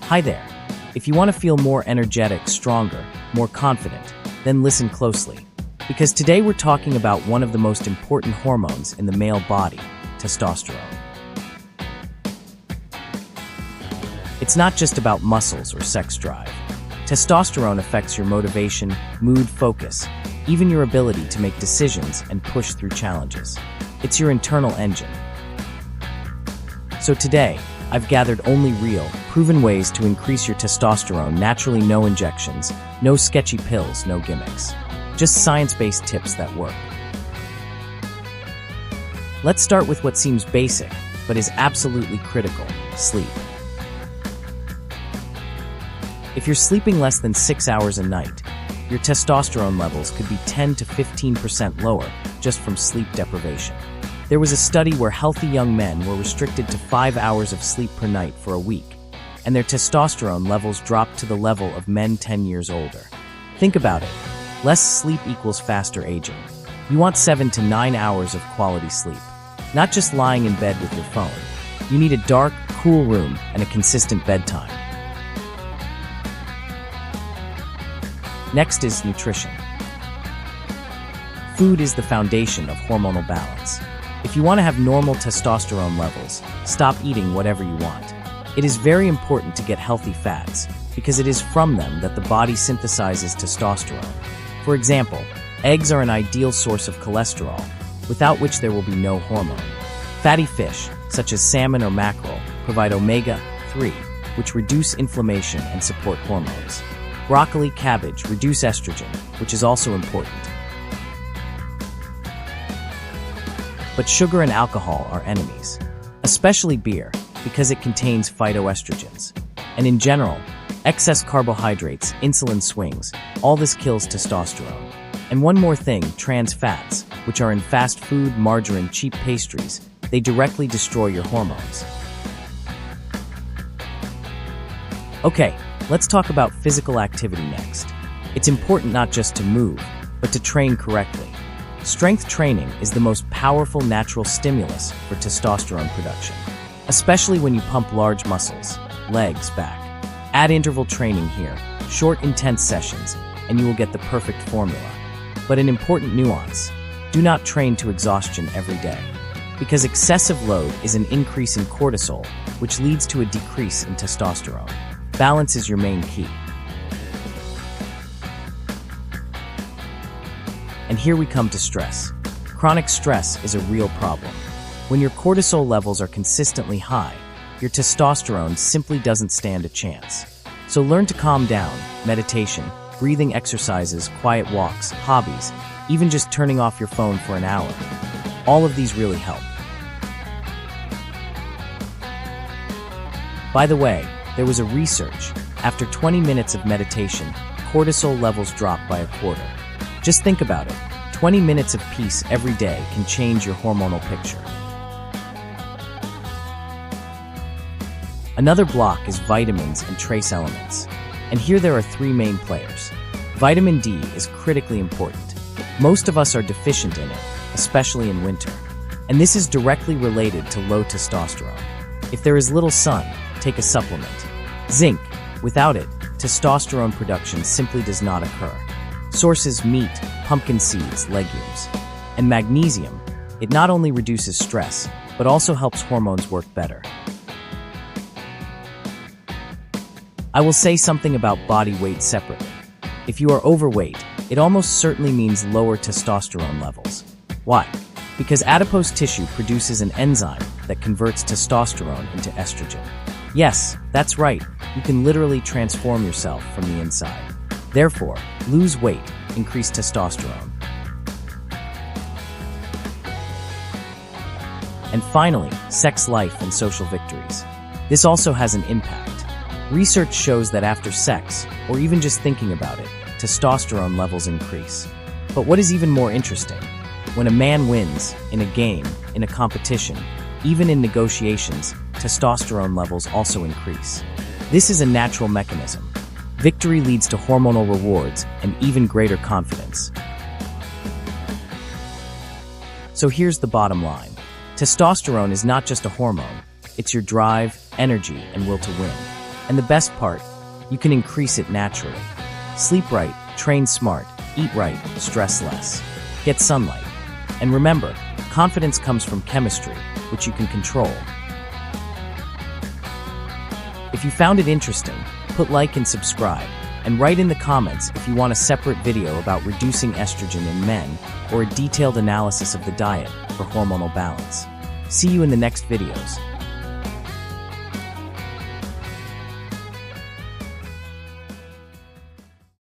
Hi there. If you want to feel more energetic, stronger, more confident, then listen closely. Because today we're talking about one of the most important hormones in the male body, testosterone. It's not just about muscles or sex drive. Testosterone affects your motivation, mood, focus, even your ability to make decisions and push through challenges. It's your internal engine. So today, I've gathered only real, proven ways to increase your testosterone naturally, no injections, no sketchy pills, no gimmicks. Just science-based tips that work. Let's start with what seems basic, but is absolutely critical: sleep. If you're sleeping less than 6 hours a night, your testosterone levels could be 10 to 15% lower just from sleep deprivation. There was a study where healthy young men were restricted to 5 hours of sleep per night for a week, and their testosterone levels dropped to the level of men 10 years older. Think about it. Less sleep equals faster aging. You want 7 to 9 hours of quality sleep, not just lying in bed with your phone. You need a dark, cool room and a consistent bedtime. Next is nutrition. Food is the foundation of hormonal balance. If you want to have normal testosterone levels, stop eating whatever you want. It is very important to get healthy fats, because it is from them that the body synthesizes testosterone. For example, eggs are an ideal source of cholesterol, without which there will be no hormone. Fatty fish, such as salmon or mackerel, provide omega-3, which reduce inflammation and support hormones. Broccoli, cabbage reduce estrogen, which is also important. But sugar and alcohol are enemies, especially beer, because it contains phytoestrogens. And in general, excess carbohydrates, insulin swings, all this kills testosterone. And one more thing, trans fats, which are in fast food, margarine, cheap pastries, they directly destroy your hormones. Okay, let's talk about physical activity next. It's important not just to move, but to train correctly. Strength training is the most powerful natural stimulus for testosterone production, especially when you pump large muscles, legs, back. Add interval training here, short, intense sessions, and you will get the perfect formula. But an important nuance: do not train to exhaustion every day, because excessive load is an increase in cortisol, which leads to a decrease in testosterone. Balance is your main key. And here we come to stress. Chronic stress is a real problem. When your cortisol levels are consistently high, your testosterone simply doesn't stand a chance. So learn to calm down. Meditation, breathing exercises, quiet walks, hobbies, even just turning off your phone for an hour. All of these really help. By the way, there was a research. After 20 minutes of meditation, cortisol levels drop by a quarter. Just think about it. 20 minutes of peace every day can change your hormonal picture. Another block is vitamins and trace elements. And here there are 3 main players. Vitamin D is critically important. Most of us are deficient in it, especially in winter. And this is directly related to low testosterone. If there is little sun, take a supplement. Zinc. Without it, testosterone production simply does not occur. Sources: meat, pumpkin seeds, legumes. And magnesium. It not only reduces stress, but also helps hormones work better. I will say something about body weight separately. If you are overweight, it almost certainly means lower testosterone levels. Why? Because adipose tissue produces an enzyme that converts testosterone into estrogen. Yes, that's right. You can literally transform yourself from the inside. Therefore, lose weight, increase testosterone. And finally, sex life and social victories. This also has an impact. Research shows that after sex, or even just thinking about it, testosterone levels increase. But what is even more interesting? When a man wins, in a game, in a competition, even in negotiations, testosterone levels also increase. This is a natural mechanism. Victory leads to hormonal rewards and even greater confidence. So here's the bottom line. Testosterone is not just a hormone, it's your drive, energy, and will to win. And the best part, you can increase it naturally. Sleep right, train smart, eat right, stress less. Get sunlight. And remember, confidence comes from chemistry, which you can control. If you found it interesting, put like and subscribe, and write in the comments if you want a separate video about reducing estrogen in men or a detailed analysis of the diet for hormonal balance. See you in the next videos.